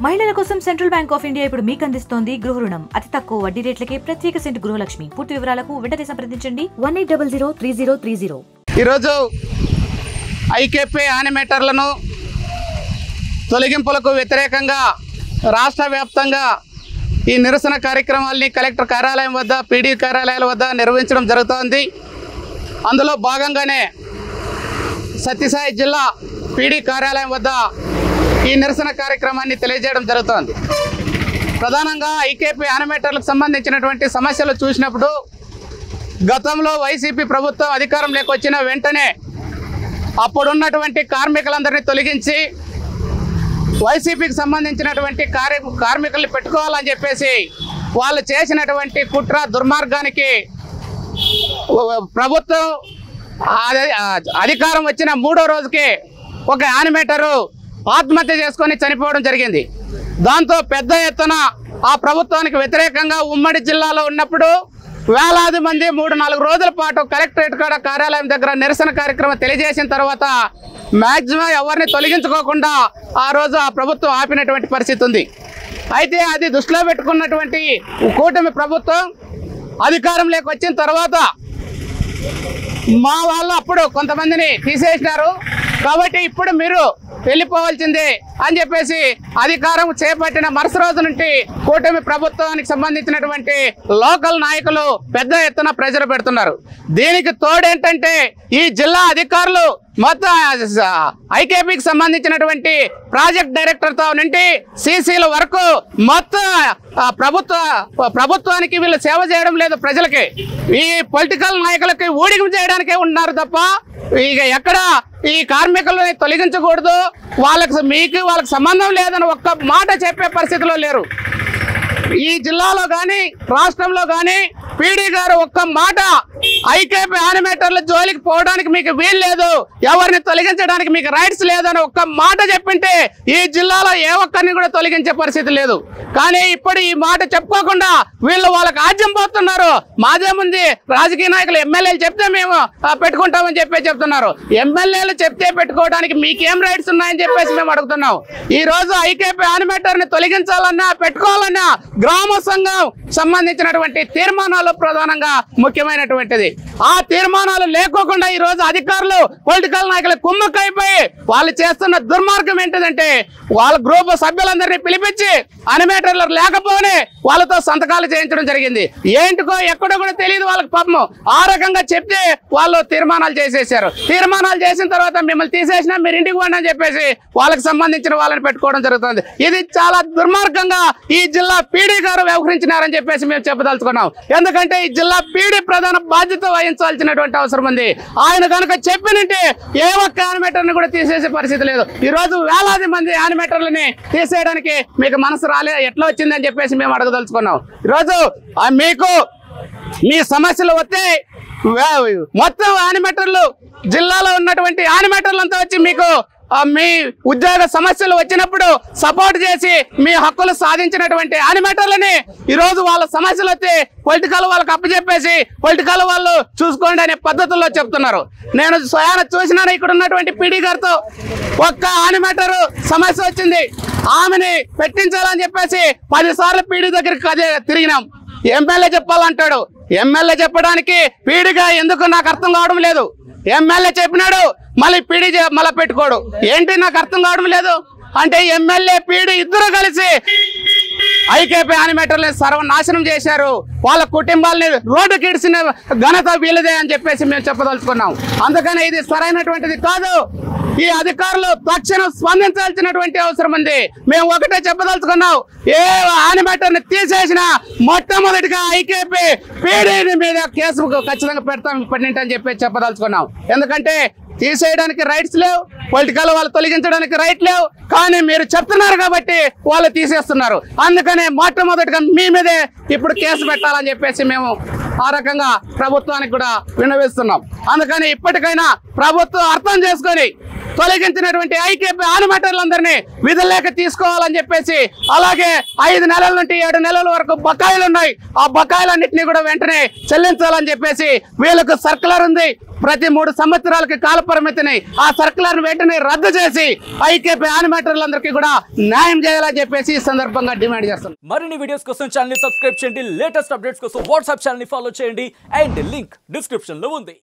మహిళల కోసం central bank of India ఇప్పుడు మీకు అందిస్తోంది గృహ రుణం. అతి తక్కువ వడ్డీ రేట్లకే ప్రత్యేక సెంటు గృహలక్ష్మి. పూర్తి వివరాలకు వెంటనే సంప్రదించండి 18003030. ఈరోజు ఐకేపీ యానిమేటర్లను తొలగింపులకు వ్యతిరేకంగా రాష్ట్ర వ్యాప్తంగా ఈ నిరసన కార్యక్రమాల్ని కలెక్టర్ కార్యాలయం వద్ద, పీడీ కార్యాలయాల వద్ద నిర్వహించడం జరుగుతోంది. అందులో భాగంగానే సత్యసాయి జిల్లా పీడీ కార్యాలయం వద్ద ఈ నిరసన కార్యక్రమాన్ని తెలియజేయడం జరుగుతోంది. ప్రధానంగా ఐకేపీ యానిమేటర్లకు సంబంధించినటువంటి సమస్యలు చూసినప్పుడు గతంలో వైసీపీ ప్రభుత్వం అధికారంలోకి వచ్చిన వెంటనే అప్పుడున్నటువంటి కార్మికులందరినీ తొలగించి వైసీపీకి సంబంధించినటువంటి కార్మికుల్ని పెట్టుకోవాలని చెప్పేసి వాళ్ళు చేసినటువంటి కుట్ర దుర్మార్గానికి ప్రభుత్వం అధికారం వచ్చిన 3వ రోజుకే ఒక యానిమేటరు ఆత్మహత్య చేసుకొని చనిపోవడం జరిగింది. దాంతో పెద్ద ఎత్తున ఆ ప్రభుత్వానికి వ్యతిరేకంగా ఉమ్మడి జిల్లాలో ఉన్నప్పుడు వేలాది మంది 3-4 రోజుల పాటు కలెక్టరేట్ కాడ కార్యాలయం దగ్గర నిరసన కార్యక్రమం తెలియజేసిన తర్వాత మ్యాక్సిమం ఎవరిని తొలగించుకోకుండా ఆ రోజు ఆ ప్రభుత్వం ఆపినటువంటి పరిస్థితి ఉంది. అయితే అది దృష్టిలో పెట్టుకున్నటువంటి కూటమి ప్రభుత్వం అధికారంలోకి వచ్చిన తర్వాత మా వాళ్ళు అప్పుడు కొంతమందిని తీసేసినారు కాబట్టి ఇప్పుడు మీరు వెళ్ళిపోవాల్సిందే అని చెప్పేసి అధికారం చేపట్టిన మరుసటి రోజు నుండి కూటమి ప్రభుత్వానికి సంబంధించినటువంటి లోకల్ నాయకులు పెద్ద ఎత్తున ప్రెజర్ పెడుతున్నారు. దీనికి తోడేంటంటే ఈ జిల్లా అధికారులు మొత్తం ఐకేపీకి సంబంధించినటువంటి ప్రాజెక్ట్ డైరెక్టర్తో నుండి సీసీల వరకు మొత్తం ప్రభుత్వానికి వీళ్ళు సేవ చేయడం లేదు. ప్రజలకి ఈ పొలిటికల్ నాయకులకి ఊడిగం చేయడానికే ఉన్నారు తప్ప ఇక ఎక్కడ ఈ కార్మికులని తొలగించకూడదు, వాళ్ళకి సంబంధం లేదని ఒక్క మాట చెప్పే పరిస్థితిలో లేరు. ఈ జిల్లాలో కానీ రాష్ట్రంలో కానీ పీడీ గారు ఒక్క మాట ఐకేపీ యానిమేటర్ల జోలికి పోవడానికి మీకు వీలు లేదు, ఎవరిని తొలగించడానికి మీకు రైట్స్ లేదని ఒక్క మాట చెప్పింటే ఈ జిల్లాలో ఏ ఒక్కరిని కూడా తొలగించే పరిస్థితి లేదు. కానీ ఇప్పుడు ఈ మాట చెప్పుకోకుండా వీళ్ళు వాళ్ళకి ఆజ్యం పోతున్నారు. మాదేముంది, రాజకీయ నాయకులు ఎమ్మెల్యేలు చెప్తే మేము పెట్టుకుంటామని చెప్తున్నారు. ఎమ్మెల్యేలు చెప్తే పెట్టుకోవడానికి మీకేం రైట్స్ ఉన్నాయని చెప్పేసి మేము అడుగుతున్నాం. ఈ రోజు ఐకేపీ యానిమేటర్ని తొలగించాలన్నా పెట్టుకోవాలన్నా గ్రామ సంఘం సంబంధించినటువంటి తీర్మానాలు ప్రధానంగా ముఖ్యమైనటువంటిది. ఆ తీర్మానాలు లేకోకుండా ఈ రోజు అధికారులు పొలిటికల్ నాయకులు కుమ్మక్కైపోయి వాళ్ళు చేస్తున్న దుర్మార్గం ఏంటిదంటే వాళ్ళ గ్రూప్ సభ్యులందరినీ పిలిపించి యానిమేటర్లు లేకపోనే వాళ్ళతో సంతకాలు చేయించడం జరిగింది. ఏంటికో ఎక్కడో కూడా తెలియదు వాళ్ళకి పాపం. ఆ రకంగా చెప్తే వాళ్ళు తీర్మానాలు చేసేసారు. తీర్మానాలు చేసిన తర్వాత మిమ్మల్ని తీసేసినా మీరు ఇంటికి పోండి అని చెప్పేసి వాళ్ళకి సంబంధించిన వాళ్ళని పెట్టుకోవడం జరుగుతుంది. ఇది చాలా దుర్మార్గంగా ఈ జిల్లా పీడీ గారు వ్యవహరించినారని చెప్పేసి మేము చెప్పదలుచుకున్నాం. ఎందుకంటే ఈ జిల్లా పీడీ ప్రధాన బాధ్యత వహించాల్సినటువంటి అవసరం ఉంది. ఆయన కనుక చెప్పినంటే ఏ ఒక్క యానిమేటర్ని కూడా తీసేసే పరిస్థితి లేదు. ఈ రోజు వేలాది మంది యానిమేటర్లని తీసేయడానికి మీకు మనసు రాలే, ఎట్లా వచ్చిందని చెప్పేసి మేము అడగదలుచుకున్నాం. ఈరోజు మీకు మీ సమస్యలు వస్తే మొత్తం యానిమేటర్లు జిల్లాలో ఉన్నటువంటి యానిమేటర్లు అంతా వచ్చి మీకు మీ ఉద్యోగ సమస్యలు వచ్చినప్పుడు సపోర్ట్ చేసి మీ హక్కులు సాధించినటువంటి యానిమేటర్లని ఈరోజు వాళ్ళ సమస్యలు వస్తే పొలిటికల్ వాళ్ళకి అప్పచెప్పేసి పొలిటికల్ వాళ్ళు చూసుకోండి అనే పద్ధతుల్లో చెప్తున్నారు. నేను స్వయాన చూసినాను ఇక్కడ ఉన్నటువంటి పీడీ గారితో. ఒక్క యానిమేటర్ సమస్య వచ్చింది, ఆమెని పెట్టించాలని చెప్పేసి 10 సార్లు పీడీ దగ్గరికి తిరిగినాం. ఎమ్మెల్యే చెప్పాలంటాడు. ఎమ్మెల్యే చెప్పడానికి పీడీగా ఎందుకు నాకు అర్థం కావడం లేదు. ఎమ్మెల్యే చెప్పినాడు మళ్ళీ పీడీ మళ్ళీ పెట్టుకోడు. ఏంటి నాకు అర్థం కావడం లేదు అంటే ఎమ్మెల్యే పీడీ ఇద్దరు కలిసి ఐకేపీ యానిమేటర్లను సర్వనాశనం చేశారు. వాళ్ళ కుటుంబాలని రోడ్డుకి ఇడిసిన ఘనత వీళ్ళదే అని చెప్పేసి మేము చెప్పదలుచుకున్నాం. అందుకని ఇది సరైనటువంటిది కాదు. ఈ అధికారులు తక్షణం స్పందించాల్సినటువంటి అవసరం ఉంది. మేము ఒకటే చెప్పదలుచుకున్నాం, ఏ యానిమేటర్ని తీసేసినా మొట్టమొదటిగా ఐకేపీ పీడీ మీద కేసు ఖచ్చితంగా పెడతాం ఇప్పటింటని చెప్పి చెప్పదలుచుకున్నాం. ఎందుకంటే తీసేయడానికి రైట్స్ లేవు, పొలిటికల్ వాళ్ళు తొలగించడానికి రైట్ లేవు. కానీ మీరు చెప్తున్నారు కాబట్టి వాళ్ళు తీసేస్తున్నారు. అందుకనే మొట్టమొదటిగా మీ మీదే ఇప్పుడు కేసు పెట్టాలని చెప్పేసి మేము ఆ రకంగా ప్రభుత్వానికి కూడా విన్నవిస్తున్నాం. అందుకని ఇప్పటికైనా ప్రభుత్వం అర్థం చేసుకొని తొలగించినటువంటి ఐకేపీ ఆనిమేటర్లందరినీ విధుల్లోకి తీసుకోవాలని చెప్పేసి, అలాగే 5 నెలల నుండి 7 నెలల వరకు బకాయిలు ఉన్నాయి, ఆ బకాయిలన్నింటినీ కూడా వెంటనే చెల్లించాలని చెప్పేసి వీళ్ళకు సర్కులర్ ఉంది. ప్రతి 3 సంవత్సరాలకి కాల పరిమితిని ఆ సర్కులర్ వెంటనే రద్దు చేసి ఐకేపీ ఆనిమేటర్లందరికీ కూడా న్యాయం చేయాలని చెప్పేసి ఈ సందర్భంగా డిమాండ్ చేస్తాం. మరిన్ని వీడియోస్ కోసం ఛానల్ ని సబ్స్క్రైబ్ చేయండి, లేటెస్ట్ అప్డేట్స్ కోసం వాట్సాప్ ఛానల్ ని ఫాలో చేయండి అండ్ లింక్ డిస్క్రిప్షన్ లో ఉంది.